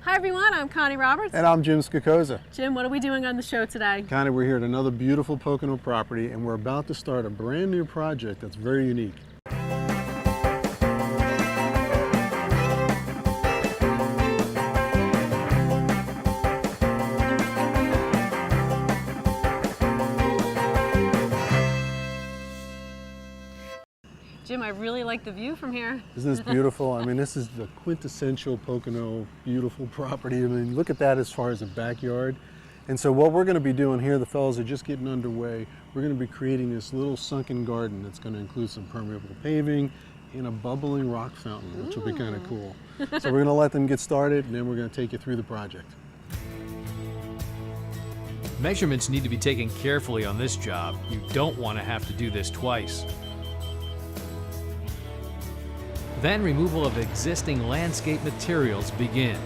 Hi everyone, I'm Connie Roberts. And I'm Jim Skakoza. Jim, what are we doing on the show today? Connie, we're here at another beautiful Pocono property, and we're about to start a brand new project that's very unique. Jim, I really like the view from here. Isn't this beautiful? I mean, this is the quintessential Pocono beautiful property. I mean, look at that as far as the backyard. And so what we're going to be doing here, the fellows are just getting underway. We're going to be creating this little sunken garden that's going to include some permeable paving and a bubbling rock fountain, which will be kind of cool. So we're going to let them get started, and then we're going to take you through the project. Measurements need to be taken carefully on this job. You don't want to have to do this twice. Then removal of existing landscape materials begin.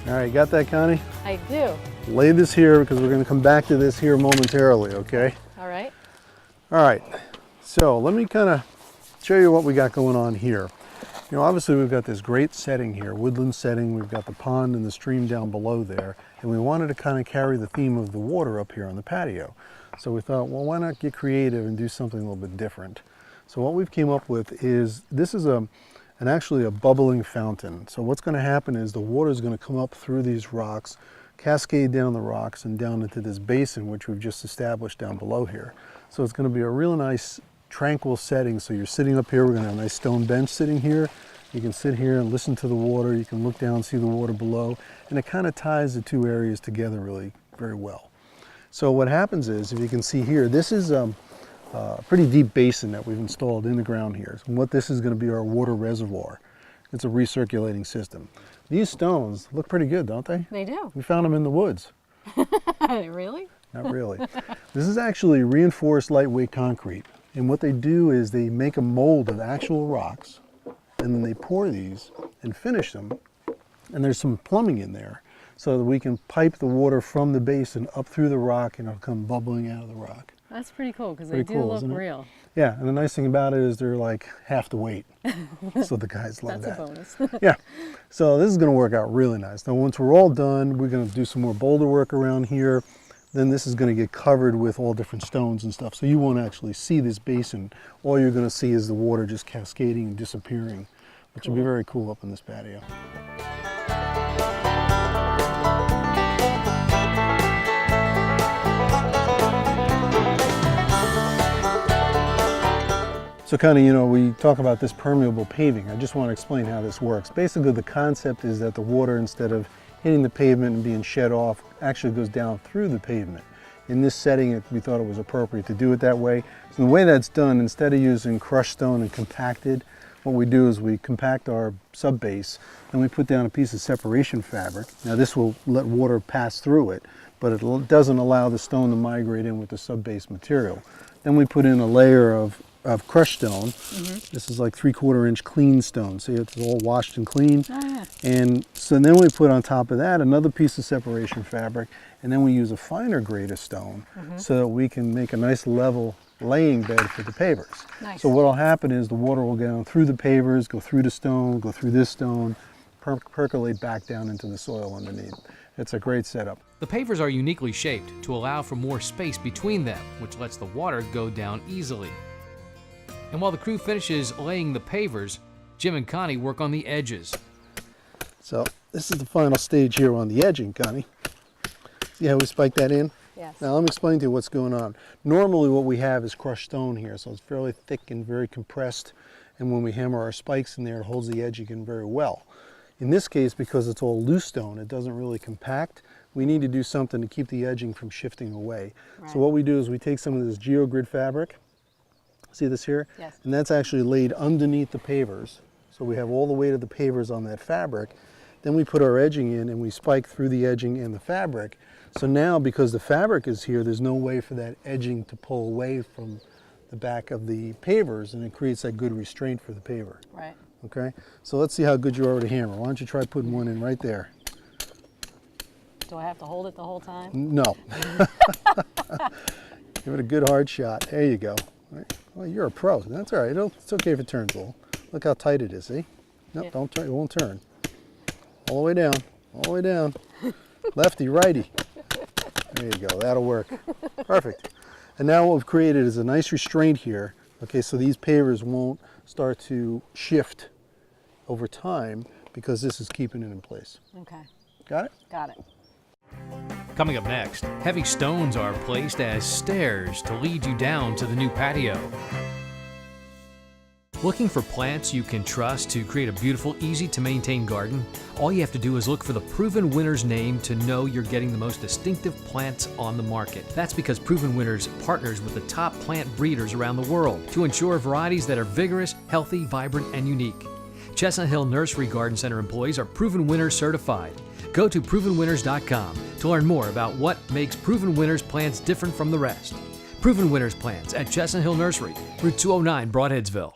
All right, got that, Connie? I do. Lay this here because we're going to come back to this here momentarily, okay? All right. All right, so let me kind of show you what we got going on here. You know, obviously we've got this great setting here, woodland setting. We've got the pond and the stream down below there, and we wanted to kind of carry the theme of the water up here on the patio. So we thought, well, why not get creative and do something a little bit different? So what we've came up with is, this is actually a bubbling fountain. So what's going to happen is the water is going to come up through these rocks, cascade down the rocks and down into this basin which we've just established down below here. So it's going to be a real nice tranquil setting. So you're sitting up here, we're going to have a nice stone bench sitting here. You can sit here and listen to the water. You can look down and see the water below, and it kind of ties the two areas together really very well. So what happens is, if you can see here, this is a pretty deep basin that we've installed in the ground here. And what this is going to be our water reservoir. It's a recirculating system. These stones look pretty good, don't they? They do. We found them in the woods. Really? Not really. This is actually reinforced lightweight concrete. And what they do is they make a mold of actual rocks, and then they pour these and finish them. And there's some plumbing in there so that we can pipe the water from the basin up through the rock, and it'll come bubbling out of the rock. That's pretty cool because they do look real. Yeah, and the nice thing about it is they're like half the weight. So the guys love that. That's a bonus. Yeah, so this is going to work out really nice. Now once we're all done, we're going to do some more boulder work around here. Then this is going to get covered with all different stones and stuff. So you won't actually see this basin. All you're going to see is the water just cascading and disappearing, which will be very cool up in this patio. So kind of, you know, we talk about this permeable paving. I just want to explain how this works. Basically, the concept is that the water, instead of hitting the pavement and being shed off, actually goes down through the pavement. In this setting, we thought it was appropriate to do it that way. So the way that's done, instead of using crushed stone and compacted, what we do is we compact our subbase and we put down a piece of separation fabric. Now this will let water pass through it, but it doesn't allow the stone to migrate in with the subbase material. Then we put in a layer of crushed stone. This is like 3/4 inch clean stone. See, it's all washed and clean. Oh, yeah. And so then we put on top of that another piece of separation fabric, and then we use a finer grade of stone so that we can make a nice level laying bed for the pavers. Nice. So what will happen is the water will go down through the pavers, go through the stone, go through this stone, percolate back down into the soil underneath. It's a great setup. The pavers are uniquely shaped to allow for more space between them, which lets the water go down easily. And while the crew finishes laying the pavers, Jim and Connie work on the edges. So this is the final stage here on the edging, Connie. See how we spike that in? Yes. Now let me explain to you what's going on. Normally what we have is crushed stone here, so it's fairly thick and very compressed, and when we hammer our spikes in there, it holds the edging in very well. In this case, because it's all loose stone, it doesn't really compact, we need to do something to keep the edging from shifting away. Right. So what we do is we take some of this GeoGrid fabric, see this here? Yes. And that's actually laid underneath the pavers. So we have all the weight of the pavers on that fabric. Then we put our edging in and we spike through the edging and the fabric. So now, because the fabric is here, there's no way for that edging to pull away from the back of the pavers, and it creates that good restraint for the paver. Right. Okay, so let's see how good you are to hammer. Why don't you try putting one in right there? Do I have to hold it the whole time? No. Give it a good hard shot. There you go. Well, you're a pro. That's all right. It's okay if it turns a little. Look how tight it is, see? No, Yeah. don't turn. It won't turn. All the way down. All the way down. Lefty, righty. There you go. That'll work. Perfect. And now what we've created is a nice restraint here. Okay, so these pavers won't start to shift over time because this is keeping it in place. Okay. Got it? Got it. Coming up next, heavy stones are placed as stairs to lead you down to the new patio. Looking for plants you can trust to create a beautiful, easy-to-maintain garden? All you have to do is look for the Proven Winners name to know you're getting the most distinctive plants on the market. That's because Proven Winners partners with the top plant breeders around the world to ensure varieties that are vigorous, healthy, vibrant, and unique. Chestnut Hill Nursery Garden Center employees are Proven Winners certified. Go to provenwinners.com to learn more about what makes Proven Winners plants different from the rest. Proven Winners plants at Chestnut Hill Nursery, Route 209, Broadheadsville.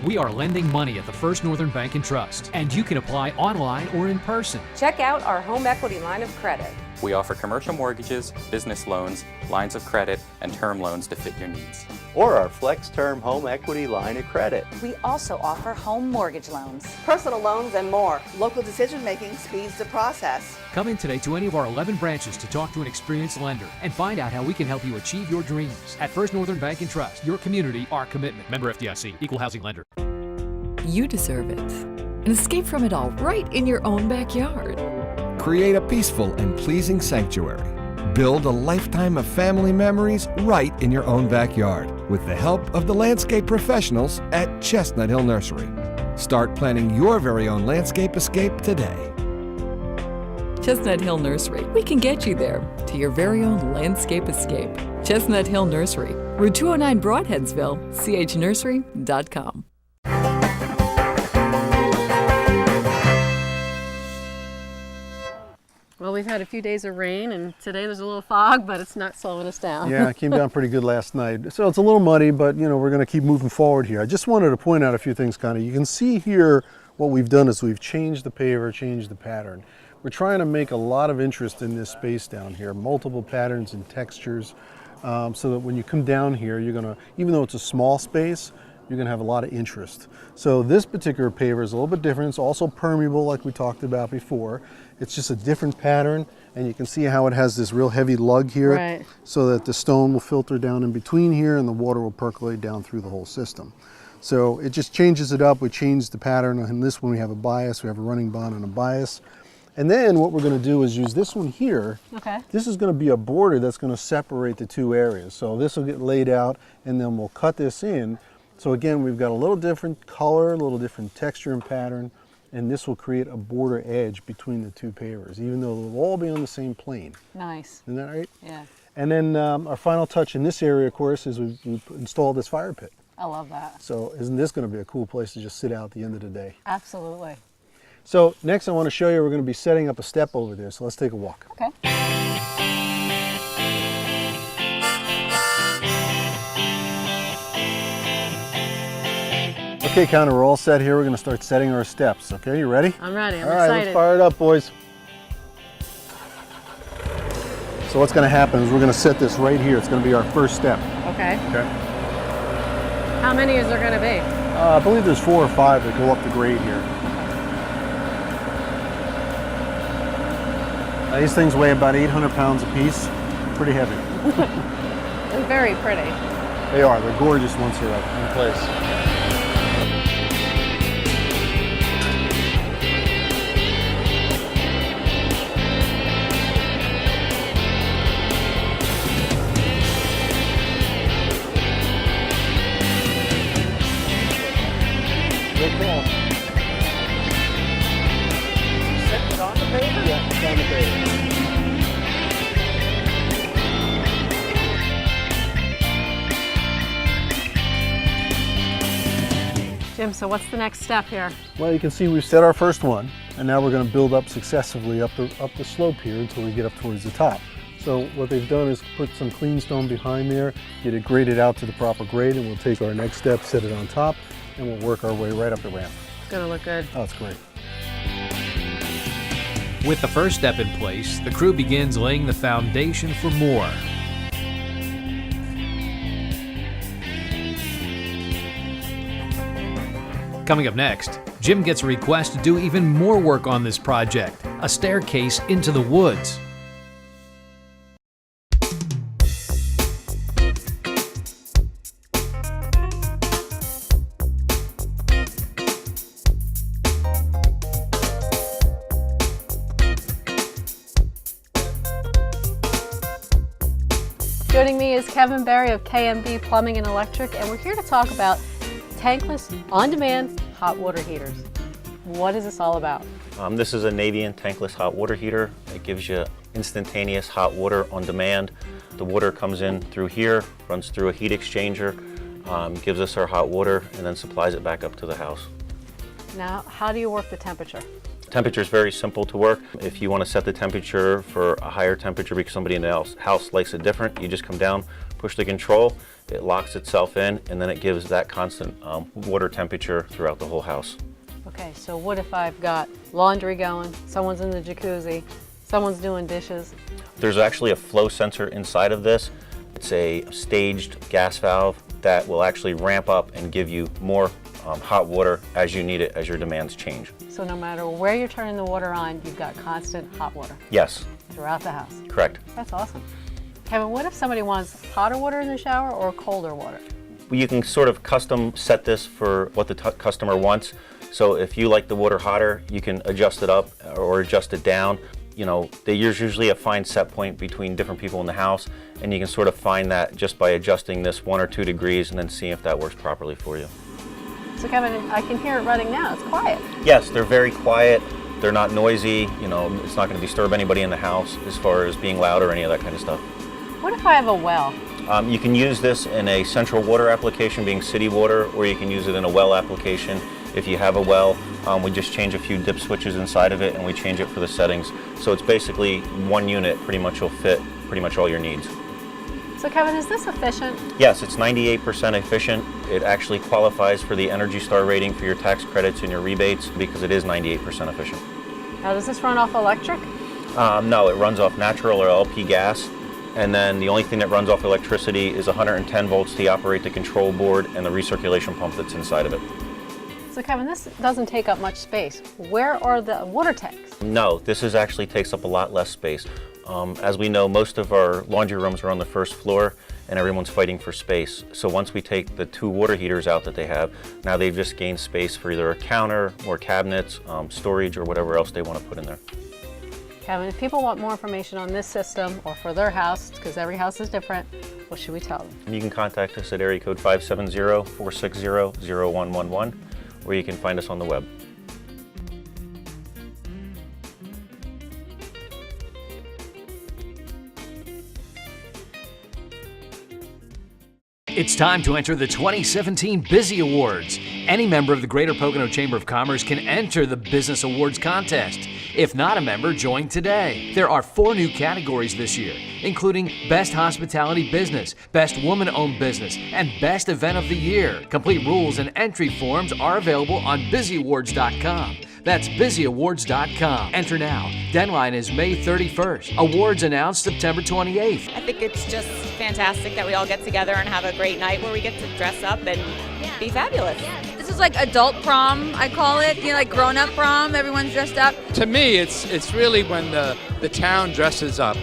We are lending money at the First Northern Bank and Trust, and you can apply online or in person. Check out our home equity line of credit. We offer commercial mortgages, business loans, lines of credit, and term loans to fit your needs. Or our Flex Term Home Equity Line of Credit. We also offer home mortgage loans. Personal loans and more. Local decision-making speeds the process. Come in today to any of our 11 branches to talk to an experienced lender and find out how we can help you achieve your dreams. At First Northern Bank and Trust, your community, our commitment. Member FDIC, Equal Housing Lender. You deserve it. An escape from it all right in your own backyard. Create a peaceful and pleasing sanctuary. Build a lifetime of family memories right in your own backyard with the help of the landscape professionals at Chestnut Hill Nursery. Start planning your very own landscape escape today. Chestnut Hill Nursery. We can get you there to your very own landscape escape. Chestnut Hill Nursery, Route 209 Broadheadsville, chnursery.com. Well, we've had a few days of rain, and today there's a little fog, but it's not slowing us down. Yeah, it came down pretty good last night. So it's a little muddy, but you know, we're going to keep moving forward here. I just wanted to point out a few things, Connie. You can see here what we've done is we've changed the paver, changed the pattern. We're trying to make a lot of interest in this space down here, multiple patterns and textures, so that when you come down here, you're going to, even though it's a small space, you're going to have a lot of interest. So this particular paver is a little bit different. It's also permeable like we talked about before. It's just a different pattern, and you can see how it has this real heavy lug here, Right. so that the stone will filter down in between here and the water will percolate down through the whole system. So it just changes it up. We changed the pattern. On this one we have a bias, we have a running bond and a bias. And then what we're going to do is use this one here. Okay. This is going to be a border that's going to separate the two areas. So this will get laid out, and then we'll cut this in. So again, we've got a little different color, a little different texture and pattern, and this will create a border edge between the two pavers, even though they'll all be on the same plane. Nice. Isn't that right? Yeah. And then our final touch in this area, of course, is we've installed this fire pit. I love that. So isn't this going to be a cool place to just sit out at the end of the day? Absolutely. So next I want to show you, we're going to be setting up a step over there. So let's take a walk. Okay. Okay, Connor, we're all set here. We're going to start setting our steps. Okay, you ready? I'm ready. I'm all right, excited. let's fire it up, boys. So what's going to happen is we're going to set this right here. It's going to be our first step. Okay. Okay. How many is there going to be? I believe there's 4 or 5 that go up the grade here. Now, these things weigh about 800 pounds a piece. Pretty heavy. And very pretty. They are. They're gorgeous once they're up in place. Good call. Set it on the paper? Yeah, it's on the paper. Jim, so what's the next step here? Well, you can see we've set our first one, and now we're going to build up successively up the slope here until we get up towards the top. So what they've done is put some clean stone behind there, get it graded out to the proper grade, and we'll take our next step, set it on top, and we'll work our way right up the ramp. It's gonna look good. Oh, it's great. With the first step in place, the crew begins laying the foundation for more. Coming up next, Jim gets a request to do even more work on this project, a staircase into the woods. Joining me is Kevin Berry of KMB Plumbing and Electric, and we're here to talk about tankless, on-demand hot water heaters. What is this all about? This is a Navien tankless hot water heater. It gives you instantaneous hot water on demand. The water comes in through here, runs through a heat exchanger, gives us our hot water, and then supplies it back up to the house. Now, how do you work the temperature? Temperature is very simple to work. If you want to set the temperature for a higher temperature because somebody in the house likes it different, you just come down, push the control, it locks itself in, and then it gives that constant water temperature throughout the whole house. Okay, so what if I've got laundry going, someone's in the jacuzzi, someone's doing dishes? There's actually a flow sensor inside of this. It's a staged gas valve that will actually ramp up and give you more hot water as you need it, as your demands change. So no matter where you're turning the water on, you've got constant hot water Yes, throughout the house. correct. That's awesome. Kevin, what if somebody wants hotter water in the shower or colder water? You can sort of custom set this for what the customer wants. So if you like the water hotter, you can adjust it up or adjust it down. You know, there's usually a fine set point between different people in the house, and you can sort of find that just by adjusting this 1 or 2 degrees and then seeing if that works properly for you. So Kevin, I can hear it running now. It's quiet. Yes, they're very quiet. They're not noisy. You know, it's not going to disturb anybody in the house as far as being loud or any of that kind of stuff. What if I have a well? You can use this in a central water application, being city water, or you can use it in a well application. If you have a well, we just change a few dip switches inside of it and we change it for the settings. So it's basically one unit, pretty much will fit pretty much all your needs. So Kevin, is this efficient? Yes, it's 98% efficient. It actually qualifies for the Energy Star rating for your tax credits and your rebates because it is 98% efficient. Now, does this run off electric? No, it runs off natural or LP gas. And then the only thing that runs off electricity is 110 volts to operate the control board and the recirculation pump that's inside of it. So Kevin, this doesn't take up much space. Where are the water tanks? No, this actually takes up a lot less space. As we know, most of our laundry rooms are on the first floor and everyone's fighting for space. So once we take the 2 water heaters out that they have, now they've just gained space for either a counter, more cabinets, storage, or whatever else they want to put in there. Kevin, if people want more information on this system or for their house, because every house is different, what should we tell them? You can contact us at area code 570-460-0111, or you can find us on the web. It's time to enter the 2017 Busy Awards. Any member of the Greater Pocono Chamber of Commerce can enter the Business Awards contest. If not a member, join today. There are 4 new categories this year, including Best Hospitality Business, Best Woman-Owned Business, and Best Event of the Year. Complete rules and entry forms are available on busyawards.com. That's busyawards.com. Enter now. Deadline is May 31st. Awards announced September 28th. I think it's just fantastic that we all get together and have a great night where we get to dress up and be fabulous. This is like adult prom, I call it, you know, like grown-up prom, everyone's dressed up. To me, it's really when the town dresses up.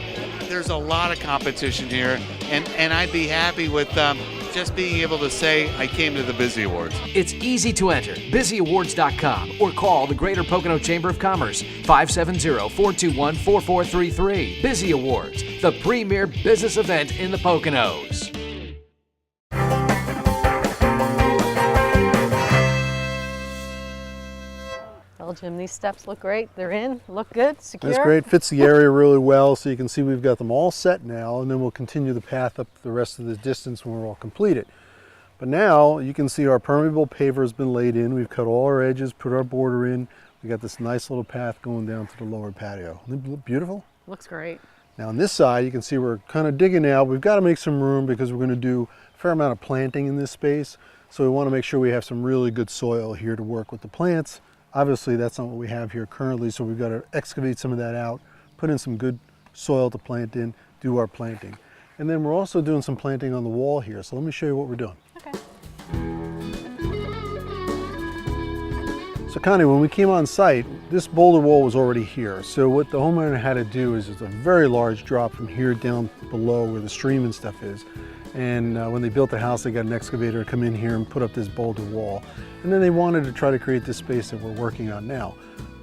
There's a lot of competition here, and I'd be happy with just being able to say I came to the Busy Awards. It's easy to enter, busyawards.com, or call the Greater Pocono Chamber of Commerce, 570-421-4433. Busy Awards, the premier business event in the Poconos. Well, Jim, these steps look great. They're in, look good, secure. That's great, fits the area really well, so you can see we've got them all set now, and then we'll continue the path up the rest of the distance when we're all completed. But now you can see our permeable paver has been laid in. We've cut all our edges, put our border in. We got this nice little path going down to the lower patio. Isn't it beautiful? Looks great. Now on this side, you can see we're kind of digging out. We've got to make some room because we're going to do a fair amount of planting in this space. So we want to make sure we have some really good soil here to work with the plants. Obviously, that's not what we have here currently, so we've got to excavate some of that out, put in some good soil to plant in, do our planting. And then we're also doing some planting on the wall here. So let me show you what we're doing. Okay. So Connie, when we came on site, this boulder wall was already here. So what the homeowner had to do is it's a very large drop from here down below where the stream and stuff is. And when they built the house, they got an excavator to come in here and put up this boulder wall. And then they wanted to try to create this space that we're working on now.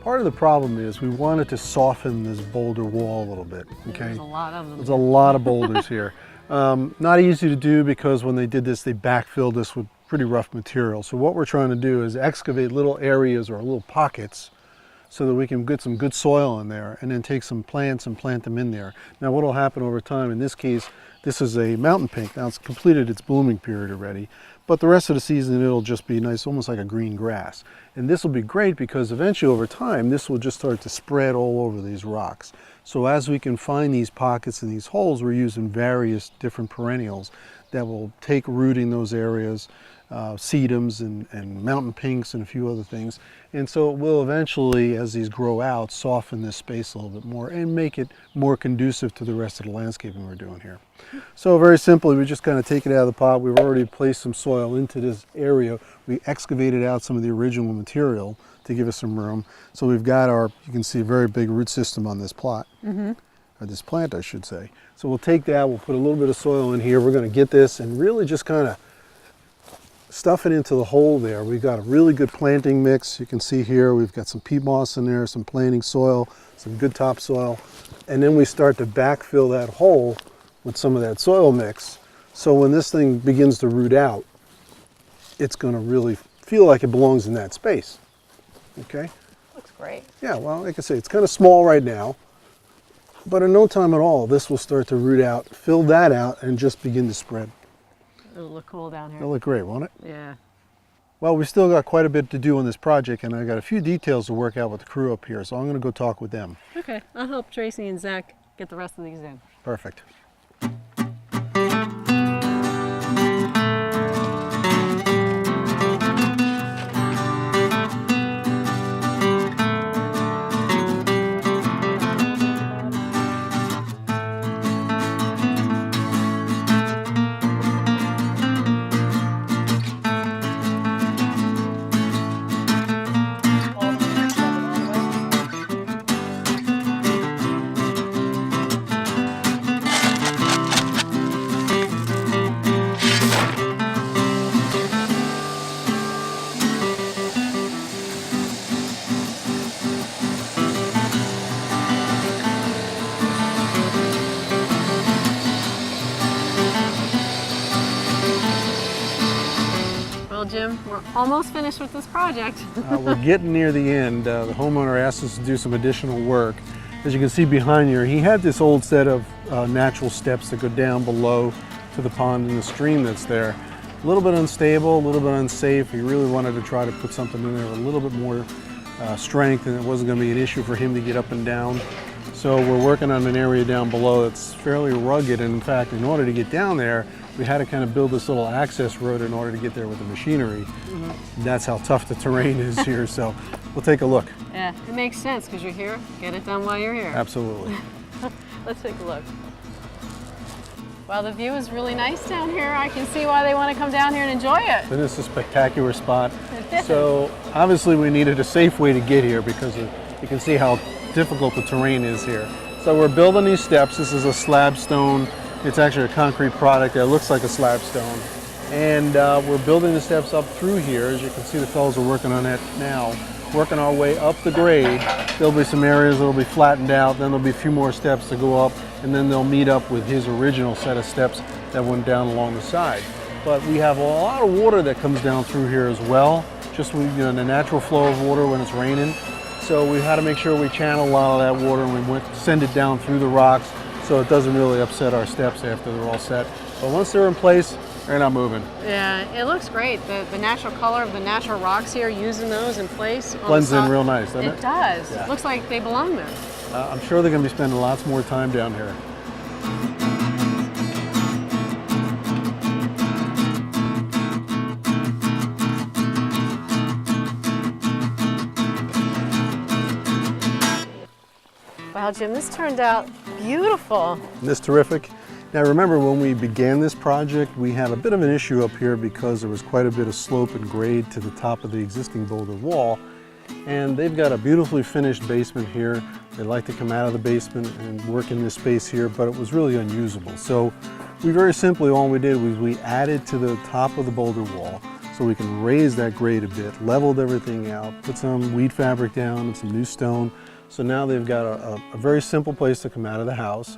Part of the problem is we wanted to soften this boulder wall a little bit, okay? There's a lot of them. There's a lot of boulders here. Not easy to do because when they did this, they backfilled this with pretty rough material. So what we're trying to do is excavate little areas or little pockets so that we can get some good soil in there and then take some plants and plant them in there. Now what will happen over time, in this case, this is a mountain pink. Now it's completed its blooming period already, but the rest of the season it'll just be nice, almost like a green grass. And this will be great because eventually over time, this will just start to spread all over these rocks. So as we can find these pockets and these holes, we're using various different perennials that will take root in those areas, sedums and mountain pinks and a few other things. And so it will eventually, as these grow out, soften this space a little bit more and make it more conducive to the rest of the landscaping we're doing here. So very simply, we just kind of take it out of the pot. We've already placed some soil into this area. We excavated out some of the original material to give us some room. So we've got our, you can see a very big root system on this plot, or this plant, I should say. So we'll take that, we'll put a little bit of soil in here. We're going to get this and really just kind of stuff it into the hole there. We've got a really good planting mix. You can see here we've got some peat moss in there, some planting soil, some good topsoil, and then we start to backfill that hole with some of that soil mix. So when this thing begins to root out, it's going to really feel like it belongs in that space. Okay? Looks great. Yeah, well, like I say, it's kind of small right now, but in no time at all, this will start to root out, fill that out, and just begin to spread. It'll look cool down here. It'll look great, won't it? Yeah. Well, we still got quite a bit to do on this project, and I got a few details to work out with the crew up here, so I'm going to go talk with them. Okay, I'll help Tracy and Zach get the rest of these in. Perfect. Jim, we're almost finished with this project. We're getting near the end. The homeowner asked us to do some additional work. As you can see behind you, he had this old set of natural steps that go down below to the pond and the stream that's there. A little bit unstable, a little bit unsafe. He really wanted to try to put something in there with a little bit more strength, and it wasn't going to be an issue for him to get up and down. So we're working on an area down below that's fairly rugged, and in fact, in order to get down there, we had to kind of build this little access road in order to get there with the machinery. That's how tough the terrain is here, so we'll take a look. Yeah, it makes sense because you're here. Get it done while you're here. Absolutely. Let's take a look. Well, the view is really nice down here. I can see why they want to come down here and enjoy it. And this is a spectacular spot. So obviously we needed a safe way to get here because you can see how difficult the terrain is here. So we're building these steps. This is a slab stone. It's actually a concrete product that looks like a slab stone. And we're building the steps up through here. As you can see, the fellows are working on that now. Working our way up the grade. There'll be some areas that'll be flattened out, then there'll be a few more steps to go up, and then they'll meet up with his original set of steps that went down along the side. But we have a lot of water that comes down through here as well, just the natural flow of water when it's raining. So we had to make sure we channel a lot of that water and we send it down through the rocks so it doesn't really upset our steps after they're all set. But once they're in place, They're not moving. Yeah, it looks great. The natural color of the natural rocks here, using those in place. Blends in real nice, doesn't it? It does. Yeah. Looks like they belong there. I'm sure they're going to be spending lots more time down here. Wow, Jim, this turned out beautiful. Isn't this terrific? Now remember, when we began this project, we had a bit of an issue up here because there was quite a bit of slope and grade to the top of the existing boulder wall. And they've got a beautifully finished basement here. They like to come out of the basement and work in this space here, but it was really unusable. So we very simply, all we did was we added to the top of the boulder wall so we can raise that grade a bit, leveled everything out, put some weed fabric down and some new stone. So now they've got a very simple place to come out of the house,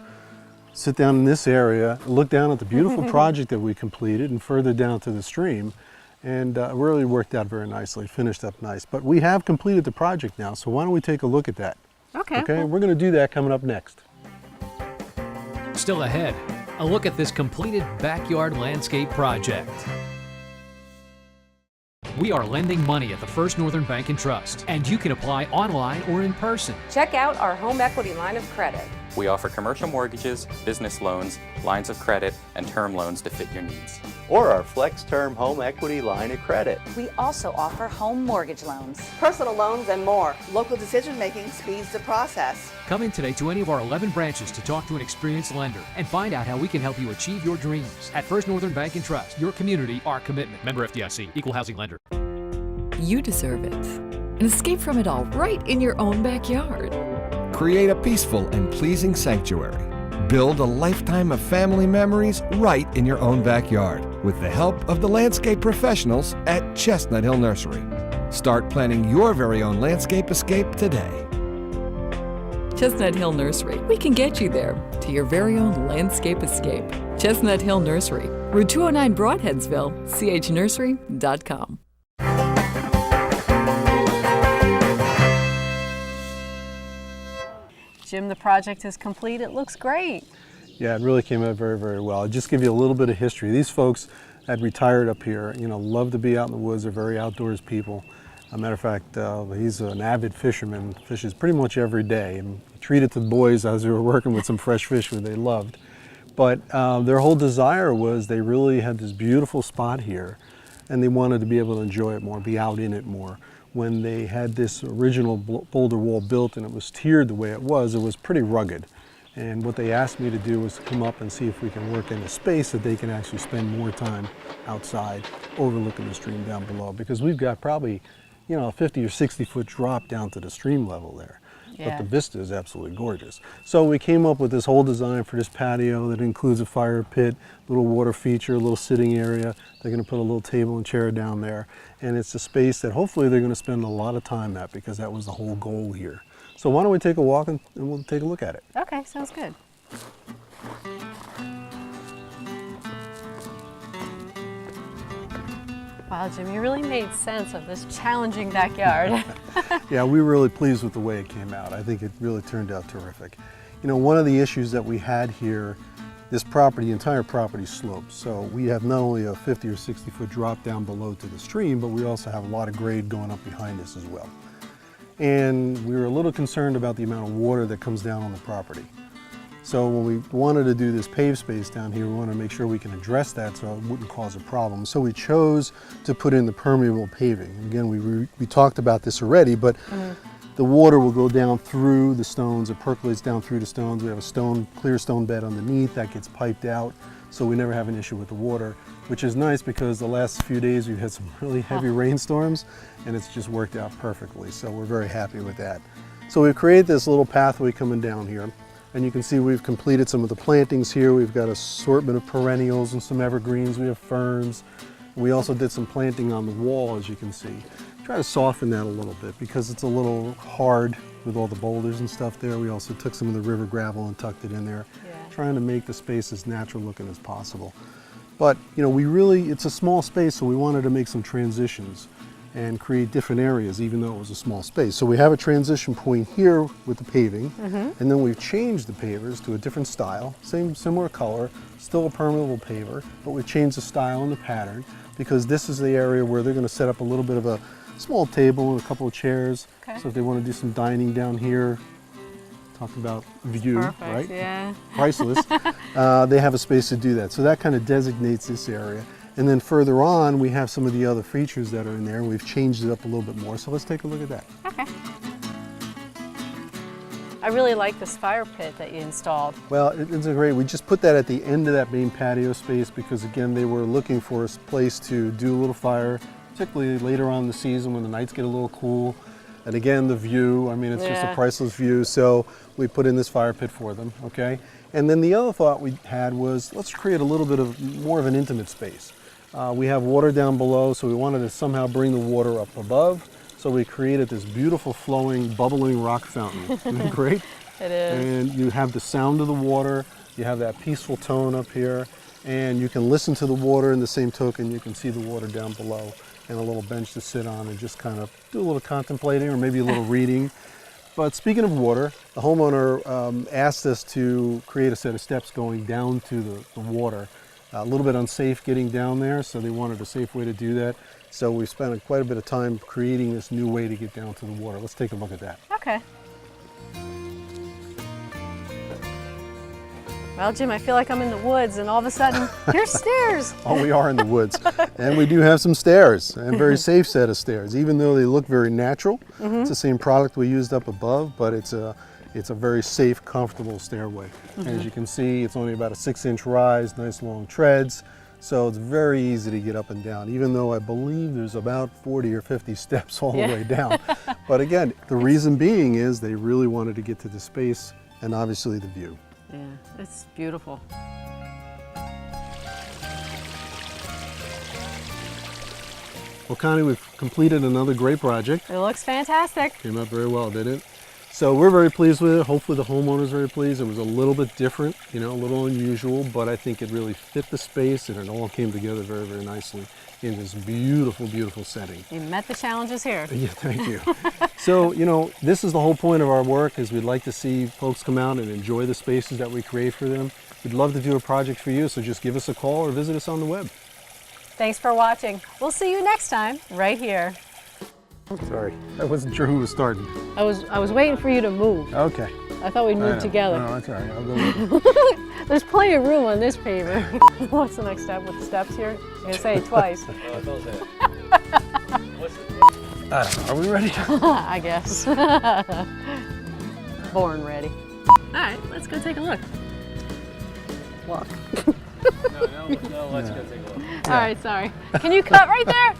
sit down in this area, look down at the beautiful project that we completed and further down to the stream. And it really worked out very nicely, finished up nice. But we have completed the project now, so why don't we take a look at that? Okay. Okay, we're going to do that coming up next. Still ahead, a look at this completed backyard landscape project. We are lending money at the First Northern Bank and Trust, and you can apply online or in person. Check out our home equity line of credit. We offer commercial mortgages, business loans, lines of credit, and term loans to fit your needs. Or our Flex Term Home Equity Line of Credit. We also offer home mortgage loans. Personal loans and more. Local decision-making speeds the process. Come in today to any of our 11 branches to talk to an experienced lender and find out how we can help you achieve your dreams. At First Northern Bank and Trust, your community, our commitment. Member FDIC, Equal Housing Lender. You deserve it. An escape from it all right in your own backyard. Create a peaceful and pleasing sanctuary. Build a lifetime of family memories right in your own backyard with the help of the landscape professionals at Chestnut Hill Nursery. Start planning your very own landscape escape today. Chestnut Hill Nursery. We can get you there to your very own landscape escape. Chestnut Hill Nursery, Route 209 Broadheadsville, chnursery.com. Jim, the project is complete. It looks great. Yeah, it really came out very, very well. I'll just give you a little bit of history. These folks had retired up here, love to be out in the woods. They're very outdoors people. As a matter of fact, he's an avid fisherman, fishes pretty much every day, and he treated the boys as we were working with some fresh fish that they loved. But their whole desire was they really had this beautiful spot here, and they wanted to be able to enjoy it more, be out in it more. When they had this original boulder wall built and it was tiered the way it was pretty rugged. And what they asked me to do was to come up and see if we can work in a space that they can actually spend more time outside overlooking the stream down below. Because we've got probably, a 50 or 60 foot drop down to the stream level there. Yeah. But the vista is absolutely gorgeous. So we came up with this whole design for this patio that includes a fire pit, little water feature, a little sitting area. They're going to put a little table and chair down there. And it's a space that hopefully they're going to spend a lot of time at because that was the whole goal here. So why don't we take a walk and we'll take a look at it. Okay, sounds good. Wow, Jim, you really made sense of this challenging backyard. Yeah, we were really pleased with the way it came out. I think it really turned out terrific. One of the issues that we had here, this property, entire property slopes. So we have not only a 50 or 60 foot drop down below to the stream, but we also have a lot of grade going up behind us as well. And we were a little concerned about the amount of water that comes down on the property. So when we wanted to do this paved space down here, we wanted to make sure we can address that so it wouldn't cause a problem. So we chose to put in the permeable paving. Again, we talked about this already, but the water will go down through the stones. It percolates down through the stones. We have a clear stone bed underneath that gets piped out, so we never have an issue with the water, which is nice because the last few days we've had some really heavy rainstorms, and it's just worked out perfectly. So we're very happy with that. So we've created this little pathway coming down here. And you can see we've completed some of the plantings here. We've got an assortment of perennials and some evergreens. We have ferns. We also did some planting on the wall, as you can see. Try to soften that a little bit because it's a little hard with all the boulders and stuff there. We also took some of the river gravel and tucked it in there, trying to make the space as natural looking as possible. But it's a small space, so we wanted to make some transitions. and create different areas, even though it was a small space. So we have a transition point here with the paving, and then we've changed the pavers to a different style, similar color, still a permeable paver, but we've changed the style and the pattern because this is the area where they're going to set up a little bit of a small table and a couple of chairs. Okay. So if they want to do some dining down here, talk about view, Perfect, right? yeah. Priceless. They have a space to do that. So that kind of designates this area. And then further on, we have some of the other features that are in there. We've changed it up a little bit more. So let's take a look at that. Okay. I really like this fire pit that you installed. Well, it's a great, we just put that at the end of that main patio space because again, they were looking for a place to do a little fire, particularly later on in the season when the nights get a little cool. And again, the view, I mean, it's just a priceless view. So we put in this fire pit for them, okay? And then the other thought we had was, let's create a little bit of more of an intimate space. We have water down below, so we wanted to somehow bring the water up above. So we created this beautiful flowing, bubbling rock fountain. Isn't that great? It is. And you have the sound of the water, you have that peaceful tone up here, and you can listen to the water in the same token. You can see the water down below and a little bench to sit on and just kind of do a little contemplating or maybe a little reading. But speaking of water, the homeowner asked us to create a set of steps going down to the water. A little bit unsafe getting down there, so they wanted a safe way to do that. So we spent quite a bit of time creating this new way to get down to the water. Let's take a look at that. Okay. Well, Jim, I feel like I'm in the woods and all of a sudden, here's stairs. Oh, we are in the woods. And we do have some stairs, and a very safe set of stairs. Even though they look very natural, it's the same product we used up above, but it's a very safe, comfortable stairway. And as you can see, it's only about a 6-inch rise, nice long treads. So it's very easy to get up and down, even though I believe there's about 40 or 50 steps all the way down. But again, the reason being is they really wanted to get to the space and obviously the view. Yeah, it's beautiful. Well, Connie, we've completed another great project. It looks fantastic. Came out very well, didn't it? So we're very pleased with it. Hopefully the homeowner's very pleased. It was a little bit different, you know, a little unusual, but I think it really fit the space and it all came together very, very nicely in this beautiful, beautiful setting. You met the challenges here. Yeah, thank you. So, you know, this is the whole point of our work is we'd like to see folks come out and enjoy the spaces that we create for them. We'd love to do a project for you, so just give us a call or visit us on the web. Thanks for watching. We'll see you next time right here. Sorry, I wasn't sure who was starting. I was waiting for you to move. Okay. I thought we'd move together. No, that's all right. I'll go with you. There's plenty of room on this paver. What's the next step with the steps here? I'm going to say it twice. I don't know. Are we ready? I guess. Born ready. All right, let's go take a look. Look. No, let's go take a look. All right, sorry. Can you cut right there?